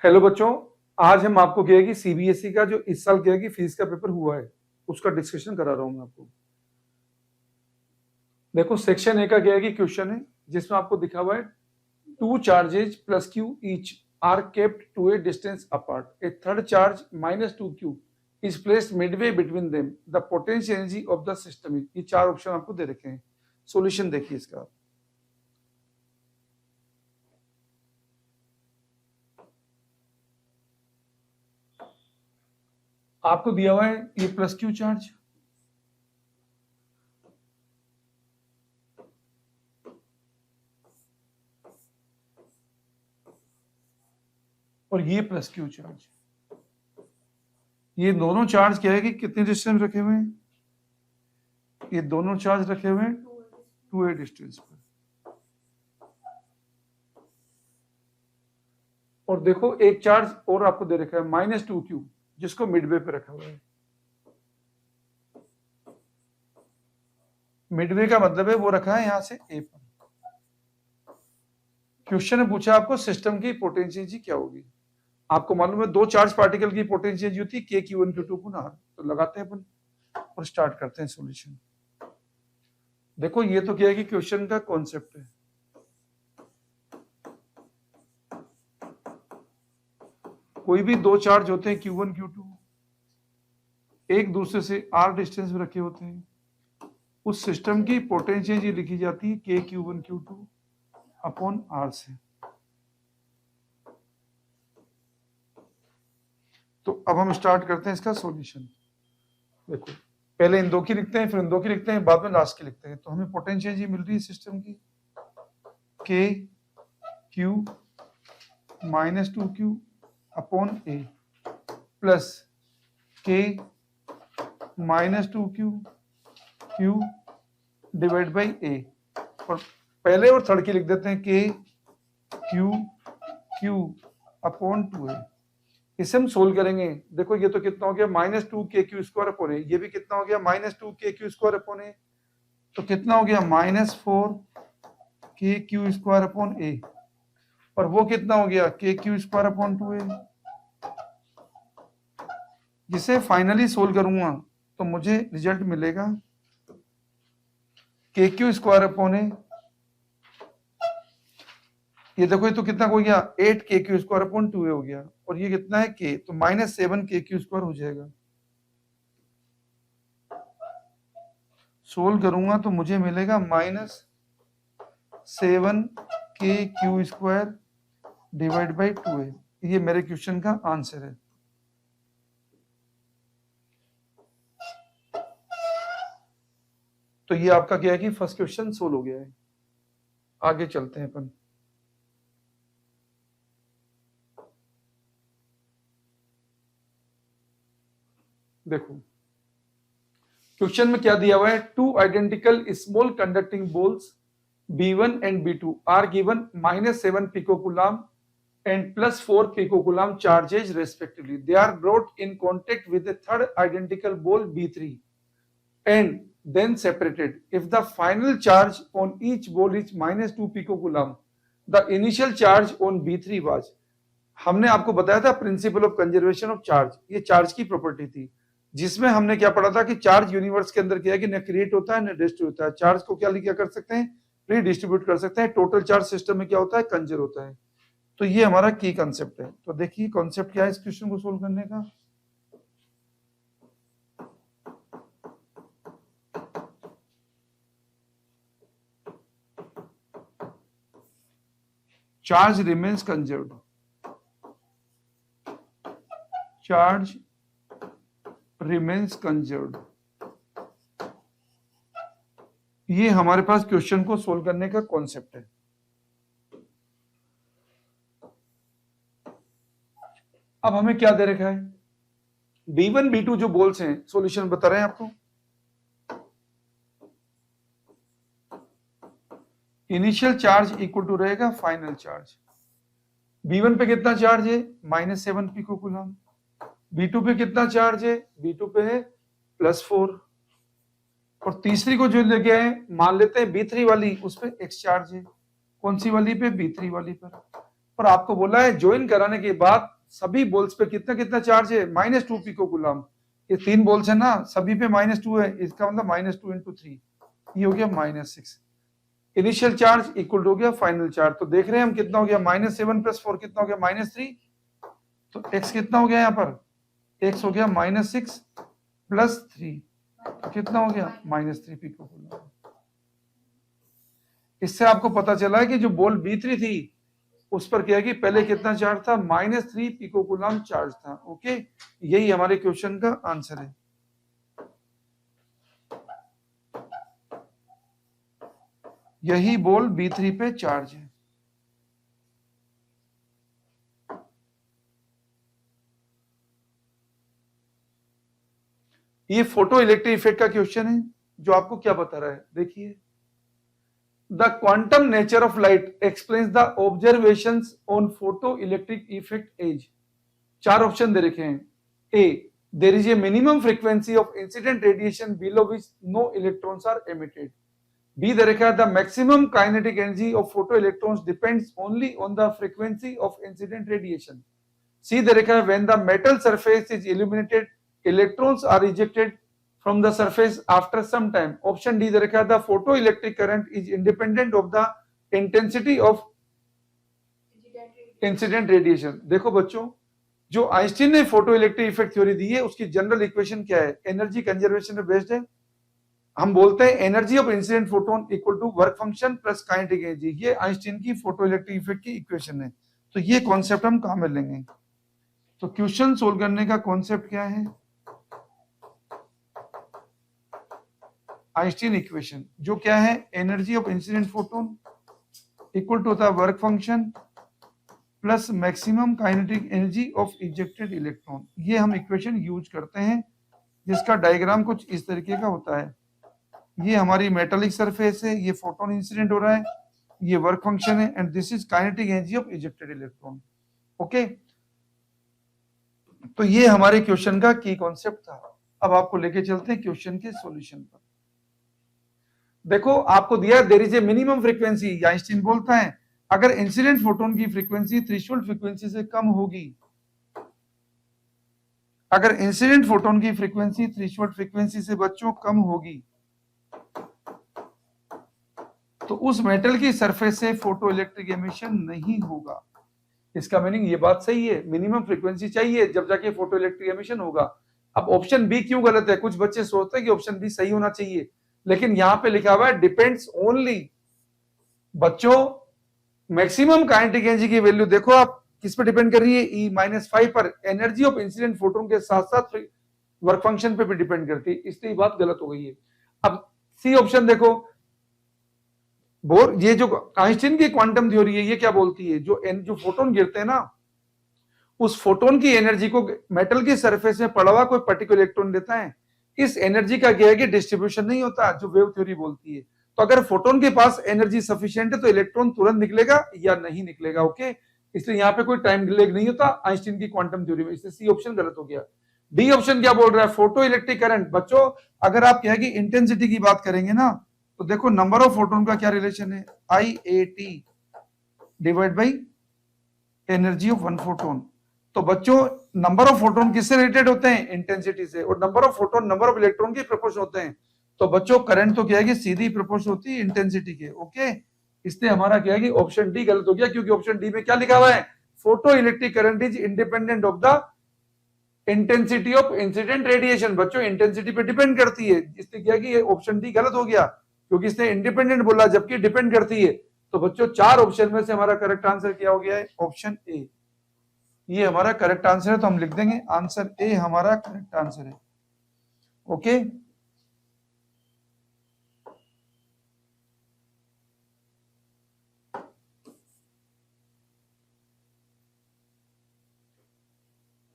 Hello बच्चों, आज हम आपको क्या है कि सीबीएसई का जो इस साल क्या है कि फीस का पेपर हुआ है उसका डिस्कशन करा रहा हूं मैं आपको। देखो सेक्शन ए का क्या है कि क्वेश्चन है जिसमें आपको दिखा हुआ है two charges plus Q each are kept to a distance apart, a third charge minus two Q is placed midway between them, the potential energy of the system is. ये चार ऑप्शन आपको दे रखे हैं। सॉल्यूशन देखिए इसका। आपको दिया हुआ है ये प्लस क्यू चार्ज और ये प्लस क्यू चार्ज। ये दोनों चार्ज क्या है कि कितने डिस्टेंस रखे हुए हैं? ये दोनों चार्ज रखे हुए हैं 2a डिस्टेंस पर। और देखो एक चार्ज और आपको दे रखा है माइनस टू क्यू, जिसको मिडवे पे रखा हुआ है। मिडवे का मतलब है वो रखा है यहां से ए पर। क्वेश्चन ने पूछा आपको सिस्टम की पोटेंशियल एनर्जी क्या होगी। आपको मालूम है दो चार्ज पार्टिकल की पोटेंशियल एनर्जी होती है K Q one Q two गुना आर। तो लगाते हैं अपन और स्टार्ट करते हैं सॉल्यूशन। देखो ये तो क्या है कि क्वेश्चन का कॉन्सेप्ट है। कोई भी दो चार्ज होते हैं Q1 Q2, एक दूसरे से r डिस्टेंस में रखे होते हैं, उस सिस्टम की पोटेंशियल एनर्जी लिखी जाती है के Q1 Q2 अपॉन r से। तो अब हम स्टार्ट करते हैं इसका सॉल्यूशन। देखो पहले इन दो की लिखते हैं, फिर इन दो की लिखते हैं, बाद में लास्ट की लिखते हैं। तो हमें पोटेंशियल एनर्जी मिल रही है सिस्टम की k q minus two q upon a plus k minus two q q divide by a. और पहले और थर्ड की लिख देते हैं k q q upon two a. इसे हम सोल्व करेंगे। देखो ये तो कितना हो गया माइनस टू के क्यू स्क्वायर अपॉन ए, ये भी कितना हो गया माइनस टू के क्यू स्क्वायर अपॉन ए। तो कितना हो गया माइनस फोर के क्यू स्क्वायर अपॉन ए, और वो कितना हो गया के क्यू स्क्वायर अपॉन टू ए। जिसे फाइनली सोल्व करूंगा तो मुझे रिजल्ट मिलेगा के क्यू स्क्वायर अपॉन ए। ये देखो ये तो कितना हो गया 8 के क्यू स्क्वायर अपॉन टू ए हो गया, और ये कितना है के, तो माइनस 7 के क्यू स्क्वायर हो जाएगा। सोल्व करूंगा तो मुझे मिलेगा minus 7 k q square divide by two a. ये मेरे क्वेश्चन का आंसर है। तो ये आपका क्या है कि फर्स्ट क्वेश्चन सोल्व हो गया है। आगे चलते हैं अपन। देखो क्वेश्चन में क्या दिया हुआ है, two identical small conducting balls B1 and B2 are given minus 7 picocoulomb and plus 4 picocoulomb charges respectively. They are brought in contact with a third identical ball B3 and then separated. If the final charge on each ball is minus 2 picocoulomb, the initial charge on B3 was। हमने आपको बताया था principle of conservation of charge, ये charge की property थी, जिसमें हमने क्या पढ़ा था कि चार्ज यूनिवर्स के अंदर क्या है कि न क्रिएट होता है न डिस्ट्रॉय होता है। चार्ज को क्या कर सकते हैं, रीडिस्ट्रीब्यूट कर सकते हैं। टोटल चार्ज सिस्टम में क्या होता है, कंजर होता है। तो ये हमारा की कंसेप्ट है। तो देखिए कॉन्सेप्ट क्या है इस क्वेश्चन को सोल्व करने का। Charge remains conserved, charge remains conserved, ये हमारे पास क्वेश्चन को सोल्व करने का कॉन्सेप्ट है। अब हमें क्या दे रखा है, B1 B2 जो बोल्स हैं, सॉल्यूशन बता रहे हैं आपको। इनिशियल चार्ज इक्वल टू रहेगा फाइनल चार्ज। B1 पे कितना चार्ज है माइनस 7 पिकोकूलम, B2 पे कितना चार्ज है, B2 पे है प्लस 4, और तीसरी को जो लेके आए मान लेते हैं B3 वाली, उस पे X चार्ज है। कौन सी वाली पे, B3 वाली पर। पर आपको बोला है ज्वाइन कराने के बाद सभी बोल्स पे कितना कितना चार्ज है, -2 पिको कूलम। ये 3 बोल्स है ना, सभी पे -2 है, इसका मतलब -2 × 3, ये हो गया -6। इनिशियल चार्ज इक्वल हो गया फाइनल चार्ज। तो देख रहे हैं हम कितना हो गया, -7 + 4 कितना हो गया, -3। तो x कितना हो गया यहाँ पर, x हो गया -6 + 3, तो कितना हो गया, -3 पिको कूलम। इससे आपको पता चला है कि जो बॉल B3 थी उस पर क्या है कि पहले कितना चार्ज था, -3 पिको कूलम चार्ज था। ओके, यही हमारे क्वेश्चन का आंसर है। यही बॉल B3 पे चार्ज है। ये फोटो इलेक्ट्रिक इफेक्ट का क्वेश्चन है जो आपको क्या बता रहा है, देखिए। The quantum nature of light explains the observations on photo electric effect as. 4 option दे रखे हैं। A, there is a minimum frequency of incident radiation below which no electrons are emitted. B दे रखा है the maximum kinetic energy of photo electrons depends only on the frequency of incident radiation. सी दे रखा है when the metal surface is illuminated electrons are ejected from the surface after some time. Option D दे रखा है the photoelectric current is independent of the intensity of incident radiation. देखो बच्चों, जो Einstein ने photo electric effect theory दी है उसकी general equation क्या है, एनर्जी कंजर्वेशन पे बेस्ड है। हम बोलते हैं energy of incident photon equal to work function plus kinetic energy. ये आइंस्टीन की फोटो इलेक्ट्रिक इफेक्ट की इक्वेशन है। तो ये कॉन्सेप्ट हम काम में लेंगे। तो क्वेश्चन सोल्व करने का कॉन्सेप्ट क्या है, आइंस्टीन इक्वेशन, जो क्या है, energy of incident photon equal to होता है work function plus maximum kinetic energy of ejected electron. ये हम इक्वेशन यूज करते हैं, जिसका डायग्राम कुछ इस तरीके का होता है। ये हमारी मेटालिक सरफेस है, ये फोटोन इंसिडेंट हो रहा है, ये वर्क फंक्शन है, and this is kinetic energy of ejected electron. Okay, तो ये हमारे क्वेश्चन का की कॉन्सेप्ट था। अब आपको लेके चलते हैं क्वेश्चन के सॉल्यूशन पर। देखो आपको दिया there is a minimum frequency, Einstein बोलता है अगर इंसिडेंट फोटोन की फ्रीक्वेंसी थ्रेशोल्ड फ्रीक्वेंसी से कम होगी, अगर इंसिडेंट फोटोन की फ्रीक्वेंसी थ्रेशोल्ड फ्रीक्वेंसी से बच्चों कम होगी, तो उस मेटल की सरफेस से फोटो इलेक्ट्रिक एमिशन नहीं होगा। इसका मीनिंग ये बात सही है, मिनिमम फ्रीक्वेंसी चाहिए जब जाके फोटो इलेक्ट्रिक एमिशन होगा। अब ऑप्शन बी क्यों गलत है, कुछ बच्चे सोचते हैं कि ऑप्शन बी सही होना चाहिए, लेकिन यहां पे लिखा हुआ है डिपेंड्स ओनली। बच्चों मैक्सिमम काइनेटिक एनर्जी की वैल्यू देखो आप किस पे डिपेंड कर रही है, E-5 पर, एनर्जी ऑफ इंसिडेंट फोटोन के साथ साथ वर्क फंक्शन पे भी डिपेंड करती है, इसलिए बात गलत हो गई है। अब सी ऑप्शन देखो, बोर, ये जो आइंस्टीन की क्वांटम थ्योरी है ये क्या बोलती है, जो फोटोन गिरते हैं ना, उस फोटोन की एनर्जी को मेटल की सरफेस में पड़ा हुआ कोई पर्टिकुलर इलेक्ट्रॉन देता है, इस एनर्जी का क्या है कि डिस्ट्रीब्यूशन नहीं होता, जो वेव थ्योरी बोलती है। तो अगर फोटोन के पास एनर्जी सफिशिएंट है तो इलेक्ट्रॉन तुरंत निकलेगा या नहीं निकलेगा। ओके, इसलिए यहाँ पे कोई टाइम डिले नहीं होता आइंस्टीन की क्वांटम थ्योरी में, इसलिए सी ऑप्शन गलत हो गया। डी ऑप्शन क्या बोल रहा है, फोटो इलेक्ट्रिक करंट। बच्चों अगर आप क्या है कि इंटेंसिटी की बात करेंगे ना, तो देखो नंबर ऑफ फोटोन का क्या रिलेशन है, IAT divide by energy of one photon. तो बच्चों नंबर ऑफ फोटोन किससे रिलेटेड होते हैं, इंटेंसिटी से, और number of photon number of electron के प्रोपोर्शन होते हैं। तो बच्चों करंट तो क्या है कि सीधी प्रोपोर्शन होती है इंटेंसिटी के। ओके, इसलिए हमारा क्या है कि ऑप्शन डी गलत हो गया, क्योंकि ऑप्शन डी में क्या लिखा हुआ है, photo electric current is independent of the intensity of incident radiation. बच्चों इंटेंसिटी पे डिपेंड करती है, इसलिए क्या कि ये ऑप्शन डी गलत हो गया, क्योंकि इसने इंडिपेंडेंट बोला जबकि डिपेंड करती है। तो बच्चों 4 ऑप्शन में से हमारा करेक्ट आंसर क्या हो गया है, ऑप्शन ए, ये हमारा करेक्ट आंसर है। तो हम लिख देंगे आंसर ए हमारा करेक्ट आंसर है। ओके,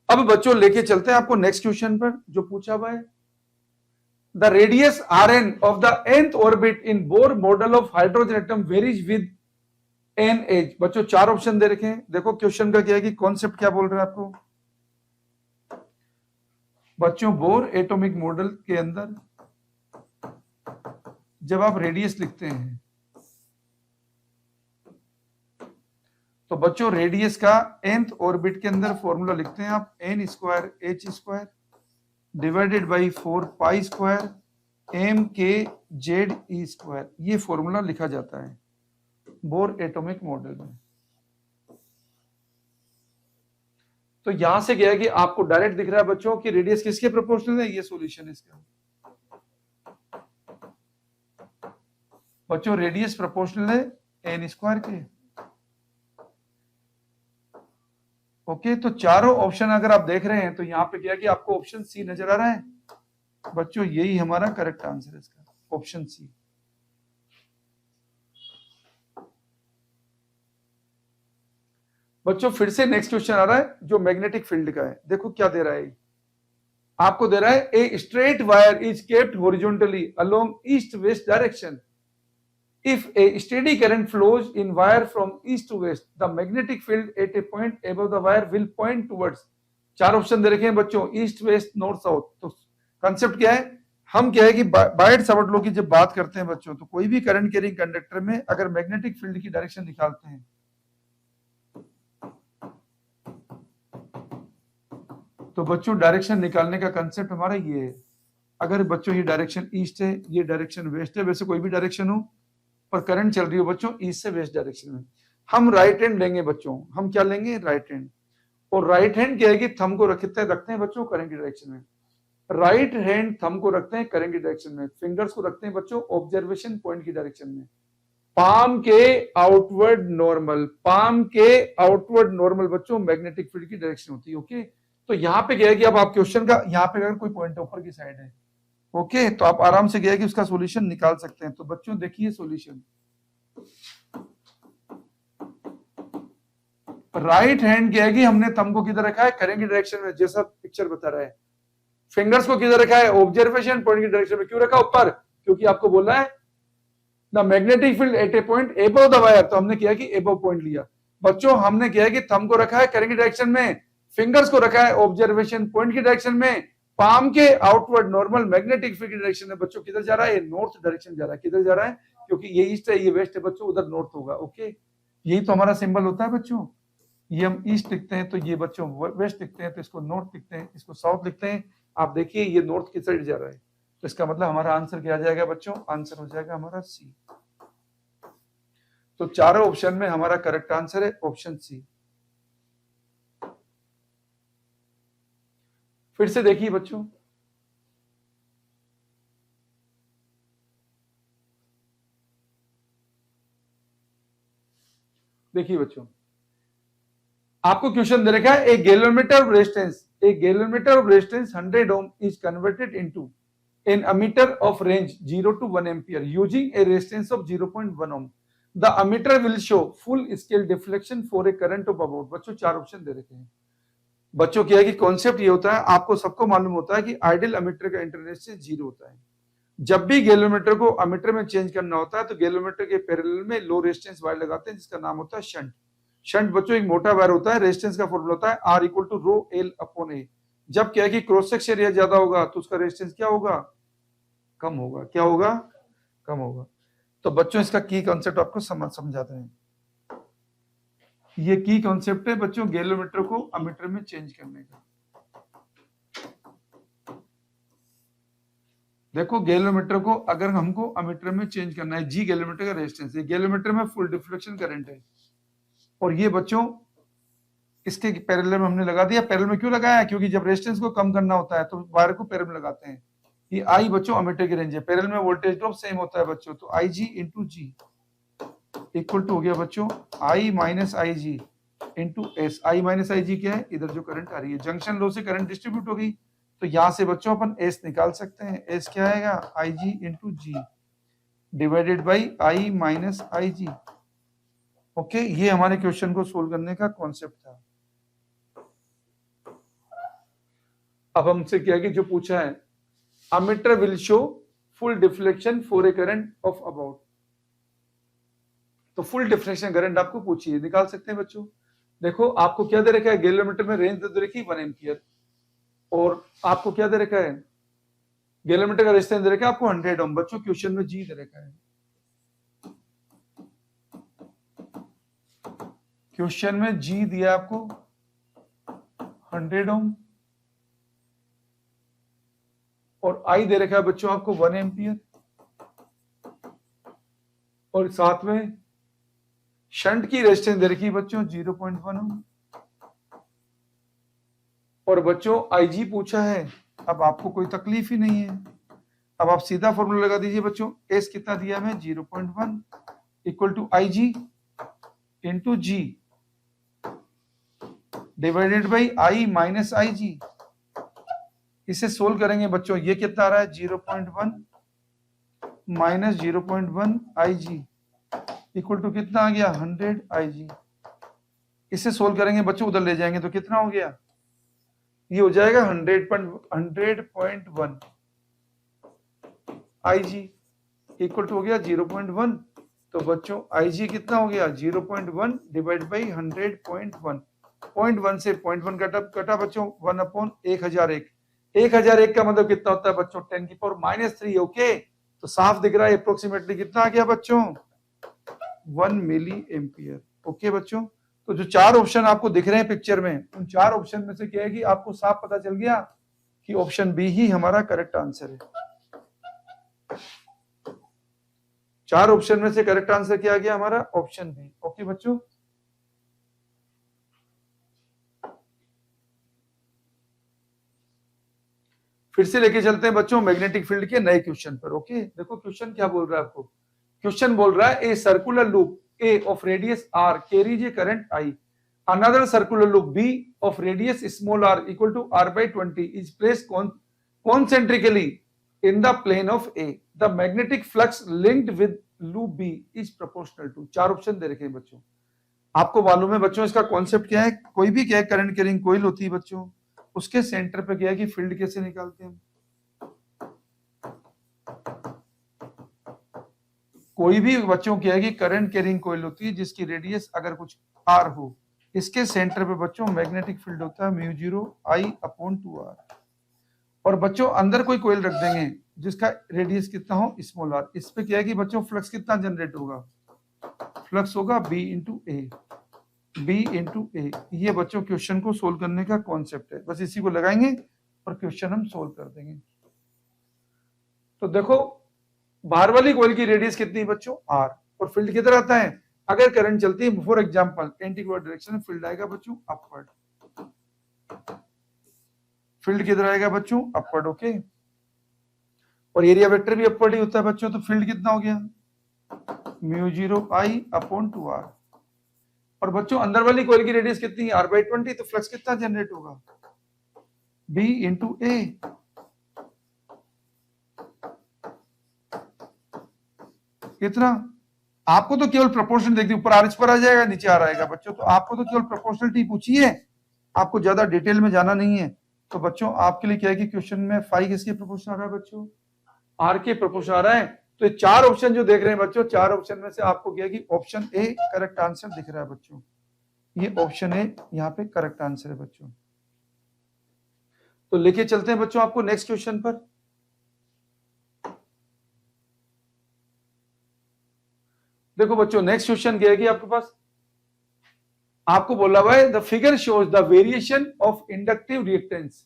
अब बच्चों लेके चलते हैं आपको नेक्स्ट क्वेश्चन पर जो पूछा हुआ है, the radius Rn of the nth orbit in Bohr model of hydrogen atom varies with n as. बच्चों 4 ऑप्शन दे रखे हैं, देखो क्वेश्चन का क्या है कि कॉन्सेप्ट क्या बोल रहा है आपको। बच्चों बोर एटॉमिक मॉडल के अंदर जब आप रेडियस लिखते हैं तो बच्चों रेडियस का nth ऑर्बिट के अंदर फॉर्मूला लिखते हैं आप n square h square divided by 4 pi square m k z e square, ये फॉर्मूला लिखा जाता है बोर एटॉमिक मॉडल में। तो यहां से क्या है कि आपको डायरेक्ट दिख रहा है बच्चों कि रेडियस किसके प्रोपोर्शनल है, ये सॉल्यूशन है इसका। बच्चों रेडियस प्रोपोर्शनल है n स्क्वायर के। ओके, तो चारों ऑप्शन अगर आप देख रहे हैं तो यहां पे क्या है कि आपको ऑप्शन सी नजर आ रहा है बच्चों, यही हमारा करेक्ट आंसर है इसका, ऑप्शन सी। बच्चों फिर से नेक्स्ट क्वेश्चन आ रहा है जो मैग्नेटिक फील्ड का है। देखो क्या दे रहा है, आपको दे रहा है a straight wire is kept horizontally along east west direction. If a steady current flows in wire from east to west, the magnetic field at a point above the wire will point towards। चार option दे रखे हैं बच्चों, east west north south. तो concept क्या है, हम क्या है कि बायड सावर्ट लॉ की जब बात करते हैं बच्चों, तो कोई भी करंट कैरिंग कंडक्टर में अगर मैग्नेटिक फील्ड की डायरेक्शन निकालते हैं तो बच्चों डायरेक्शन निकालने का कंसेप्ट हमारा ये है। अगर बच्चों ये डायरेक्शन ईस्ट है, ये डायरेक्शन वेस्ट है, वैसे कोई भी डायरेक्शन हो पर करंट चल रही हो बच्चों ईस्ट से वेस्ट डायरेक्शन में, हम राइट हैंड लेंगे बच्चों। हम क्या लेंगे, राइट हैंड। और राइट हैंड क्या है कि थंब को रखते हैं बच्चों करंट की डायरेक्शन में। राइट हैंड थंब को रखते हैं करंट की डायरेक्शन में, फिंगर्स को रखते हैं बच्चों ऑब्जर्वेशन पॉइंट की डायरेक्शन में। पाम के आउटवर्ड नॉर्मल, पाम के आउटवर्ड नॉर्मल बच्चों मैग्नेटिक फील्ड की डायरेक्शन होती है। ओके, तो यहाँ पे क्या है कि अब आप क्वेश्चन का यहाँ पे अगर कोई पॉइंट ऊपर की साइड है, ओके, तो आप आराम से गया कि उसका सॉल्यूशन निकाल सकते हैं। तो बच्चों देखिए सॉल्यूशन, राइट हैंड क्या है कि हमने थंब को किधर रखा है, करंट की डायरेक्शन में, जैसा पिक्चर बता रहा है। फिंगर्स को किधर रखा है, ऑब्जर्वेशन पॉइंट की डायरेक्शन में। क्यों रखा ऊपर, क्योंकि आपको बोलना है the magnetic field at A point above the wire, तो हमने किया कि एबव पॉइंट लिया। बच्चों हमने किया कि थंब को रखा है करंट की डायरेक्शन में, फिंगर्स को रखा है ऑब्जर्वेशन पॉइंट की डायरेक्शन में, पाम के आउटवर्ड नॉर्मल मैग्नेटिक फील्ड की डायरेक्शन में बच्चों किधर जा रहा है, नॉर्थ डायरेक्शन जा रहा है। किधर जा रहा है, क्योंकि ये ईस्ट है ये वेस्ट है बच्चों, उधर नॉर्थ होगा। ओके, यही तो हमारा सिंबल होता है बच्चों, ये हम ईस्ट लिखते हैं तो ये बच्चों वेस्ट लिखते हैं, तो इसको नॉर्थ लिखते हैं, इसको साउथ लिखते हैं। आप देखिए ये नॉर्थ की साइड जा रहा है, तो इसका मतलब हमारा आंसर क्या आ जाएगा बच्चों, आंसर हो जाएगा हमारा सी। तो चारों ऑप्शन में हमारा करेक्ट आंसर है ऑप्शन सी। फिर से देखिए बच्चों, देखिए बच्चों आपको क्वेश्चन दे रखा है a galvanometer of resistance, a galvanometer of resistance 100 ohm is converted into an ammeter of range 0 to 1 ampere using a resistance of 0.1 ohm. The ammeter will show full scale deflection for a current of about। बच्चों चार option दे रखे हैं बच्चों, क्या है कि concept ये होता है, आपको सबको मालूम होता है कि आइडियल अमीटर का इंटरनेट जीरो होता है। जब भी गैलोमीटर को अमीटर में चेंज करना होता है तो गैलोमीटर के पैरेलल में लो रेजिस्टेंस वायर लगाते हैं जिसका नाम होता है शंट। शंट बच्चों एक मोटा वायर होता है, रेजिस्टेंस का फॉर्मूला होता है R equal to rho L upon A. जब क्या है कि क्रॉस सेक्शन एरिया ज्यादा होगा तो उसका रेजिस्टेंस क्या होगा, कम होगा। क्या होगा, कम होगा। तो बच्चों इसका की कॉन्सेप्ट आपको समझाते हैं। ये की कॉन्सेप्ट है बच्चों गैलोमीटर को अमीटर में चेंज करने का। देखो गैलोमीटर को अगर हमको अमीटर में चेंज करना है, जी गैलोमीटर का रेजिस्टेंस है, गैलोमीटर में फुल डिफ्लेक्शन करंट है, और ये बच्चों इसके पैरेलल में हमने लगा दिया। पैरेलल में क्यों लगाया, क्योंकि जब रेजिस्टेंस को कम करना होता है तो वायर को पैरेलल में लगाते हैं। ये आई बच्चों अमीटर की रेंज है, पैरेलल में वोल्टेज ड्रॉप सेम होता है बच्चों, तो आई G into ji equal to हो गया बच्चों आई minus I G into S. I minus I जी क्या है, इधर जो करंट आ रही है, जंक्शन लो से करंट डिस्ट्रीब्यूट होगी, तो यहां से बच्चों अपन एस निकाल सकते हैं। एस क्या आएगा, I G into G divided by I minus I G. Okay, ये हमारे क्वेश्चन को सोल्व करने का कॉन्सेप्ट था। अब हमसे क्या है कि जो पूछा है ammeter will show full deflection for a current of about, तो फुल डिफ्लेक्शन करंट आपको पूछिए, निकाल सकते हैं बच्चों। देखो आपको क्या दे रखा है, गैलोमीटर में रेंज दे रखी 1 एम्पियर, और आपको क्या दे रखा है, गैलोमीटर का रेजिस्टेंस दे रखा है आपको 100 ओम। बच्चों क्वेश्चन में जी दे रखा है, क्वेश्चन में जी दिया आपको 100 ओम और आई दे रखा है बच्चों आपको 1 एम्पियर और साथ में शंट की रेजिस्टेंस दे रखी है बच्चों 0.1 ओम और बच्चों आईजी पूछा है। अब आपको कोई तकलीफ ही नहीं है, अब आप सीधा फॉर्मूला लगा दीजिए बच्चों। एस कितना दिया है 0.1 equal to I G into G divided by I minus I G. इसे सोल्व करेंगे बच्चों, ये कितना आ रहा है 0.1 minus 0.1 I G equal to कितना आ गया 100 आई जी। इसे सोल्व करेंगे बच्चों, उधर ले जाएंगे तो कितना हो गया, ये हो जाएगा 100.1 आई जी इक्वल टू हो गया 0.1। तो बच्चों आई जी कितना हो गया 0.1 डिवाइड बाई 100.1। 0.1 से 0.1 कटा बच्चों 1/1001। 1001 का मतलब कितना होता है बच्चों 10⁻³ ओके। तो साफ दिख रहा है अप्रोक्सीमेटली कितना आ गया बच्चों 1 मिली एम्पियर ओके बच्चों। तो जो 4 ऑप्शन आपको दिख रहे हैं पिक्चर में, उन 4 ऑप्शन में से क्या है कि आपको साफ पता चल गया कि ऑप्शन बी ही हमारा करेक्ट आंसर है। 4 ऑप्शन में से करेक्ट आंसर क्या आ गया हमारा ऑप्शन बी ओके बच्चों। फिर से लेके चलते हैं बच्चों मैग्नेटिक फील्ड के नए क्वेश्चन पर ओके। देखो क्वेश्चन क्या बोल रहा है आपको, क्वेश्चन बोल रहा है a circular loop A of radius R carries a current I, another circular loop B of radius small r equal to r/20 is placed concentrically in the plane of A. The magnetic flux linked with loop B is proportional to। 4 option दे रखे हैं बच्चों। आपको मालूम है बच्चों इसका concept क्या है, कोई भी क्या करंट कैरिंग कोइल होती है बच्चों, उसके सेंटर पे क्या है कि फील्ड कैसे निकालते हैं। कोई भी बच्चों क्या है कि करंट कैरिंग कोइल होती है जिसकी रेडियस अगर कुछ r हो, इसके सेंटर पे बच्चों मैग्नेटिक फील्ड होता है μ0 I/2r। और बच्चों अंदर कोई कोइल रख देंगे जिसका रेडियस कितना हो स्मॉल r, इस पे क्या है कि बच्चों फ्लक्स कितना जनरेट होगा, फ्लक्स होगा B इंटू ए। ये बच्चों क्वेश्चन को सोल्व करने का कॉन्सेप्ट है, बस इसी को लगाएंगे और क्वेश्चन हम सोल्व कर देंगे। तो देखो बाहर वाली कोइल की रेडियस कितनी है बच्चों r और फील्ड किधर आता है, अगर करंट चलती है for example anti clockwise direction में, फील्ड आएगा बच्चों अपवर्ड। फील्ड किधर आएगा बच्चों अपवर्ड ओके। और एरिया वेक्टर भी अपवर्ड ही होता है बच्चों। तो फील्ड कितना हो गया μ0 I/2r। और बच्चों अंदर वाली कोइल की रेडियस कितनी है r/20, तो फ्लक्स कितना जनरेट होगा B इंटू ए। कितना, आपको तो केवल प्रोपोर्शनल देखिए, ऊपर आर पर आ जाएगा नीचे आ रहेगा बच्चों, तो आपको तो केवल प्रोपोर्शनलिटी पूछी है, आपको ज्यादा डिटेल में जाना नहीं है। तो बच्चों आपके लिए क्या है कि क्वेश्चन में फाई किसके प्रोपोर्शनल आ रहा है बच्चों, आर के प्रोपोर्शनल आ रहा है। तो ये 4 ऑप्शन जो देख रहे हैं बच्चों, 4 ऑप्शन में से आपको क्या है कि ऑप्शन ए करेक्ट आंसर दिख रहा है बच्चों। ये ऑप्शन ए यहाँ पे करेक्ट आंसर है बच्चों। तो लेके चलते हैं बच्चों आपको नेक्स्ट क्वेश्चन पर। देखो बच्चों नेक्स्ट क्वेश्चन क्या है कि आपके पास आपको बोला हुआ है the figure shows the variation of inductive reactance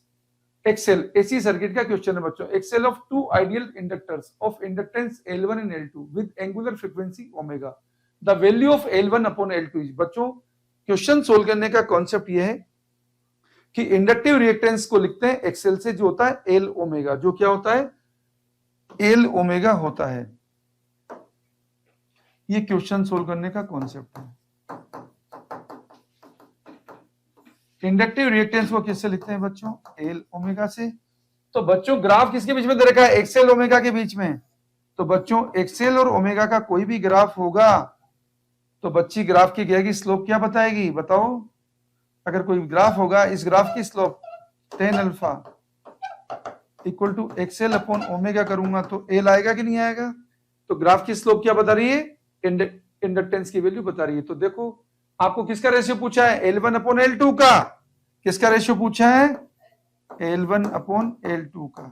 X L. AC circuit का क्वेश्चन है बच्चों। X L of 2 ideal inductors of inductance L1 and L2 with angular frequency omega. The value of L1 upon L2 is. बच्चों question solve करने का concept यह है कि inductive reactance को लिखते हैं एक्सेल से, जो होता है L ओमेगा। जो क्या होता है L ओमेगा होता है। ये क्वेश्चन सोल्व करने का कॉन्सेप्ट है। इंडक्टिव रिएक्टेंस को किससे लिखते हैं बच्चों L ओमेगा से। तो बच्चों ग्राफ किसके बीच में दे रखा है, एक्सेल ओमेगा के बीच में। तो बच्चों एक्सेल और ओमेगा का कोई भी ग्राफ होगा तो बच्ची ग्राफ की क्या है स्लोप क्या बताएगी, बताओ। अगर कोई ग्राफ होगा, इस ग्राफ की slope tan alpha equal to X L upon omega करूंगा तो L आएगा कि नहीं आएगा। तो ग्राफ की स्लोप क्या बता रही है, इंडक्टेंस की वैल्यू बता रही है। तो देखो आपको किसका रेशियो पूछा है L1 अपॉन L2 का, किसका रेशियो पूछा है L1 अपॉन L2 का।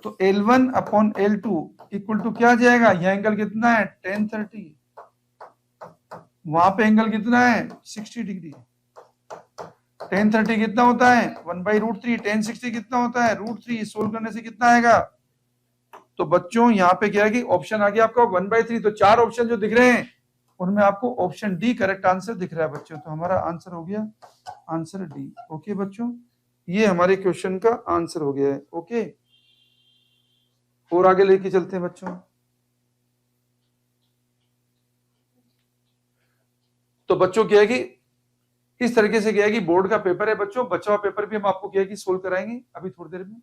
तो L1 upon L2 equal to क्या आ जाएगा, यह एंगल कितना है tan 30। वहां पे एंगल कितना है 60 डिग्री। tan 30 कितना होता है 1/√3। tan 60 कितना होता है √3। सोल्व करने से कितना आएगा। तो बच्चों यहाँ पे क्या है कि ऑप्शन आ गया आपका 1/3। तो 4 ऑप्शन जो दिख रहे हैं उनमें आपको ऑप्शन डी करेक्ट आंसर दिख रहा है बच्चों। तो हमारा आंसर हो गया आंसर डी। ओके बच्चों, ये हमारे क्वेश्चन का आंसर हो गया है। ओके, और आगे लेके चलते हैं बच्चों। तो बच्चों क्या है कि इस तरीके से क्या है कि बोर्ड का पेपर है बच्चों, बचा हुआ पेपर भी हम आपको क्या है कि सोल्व कराएंगे अभी थोड़ी देर में।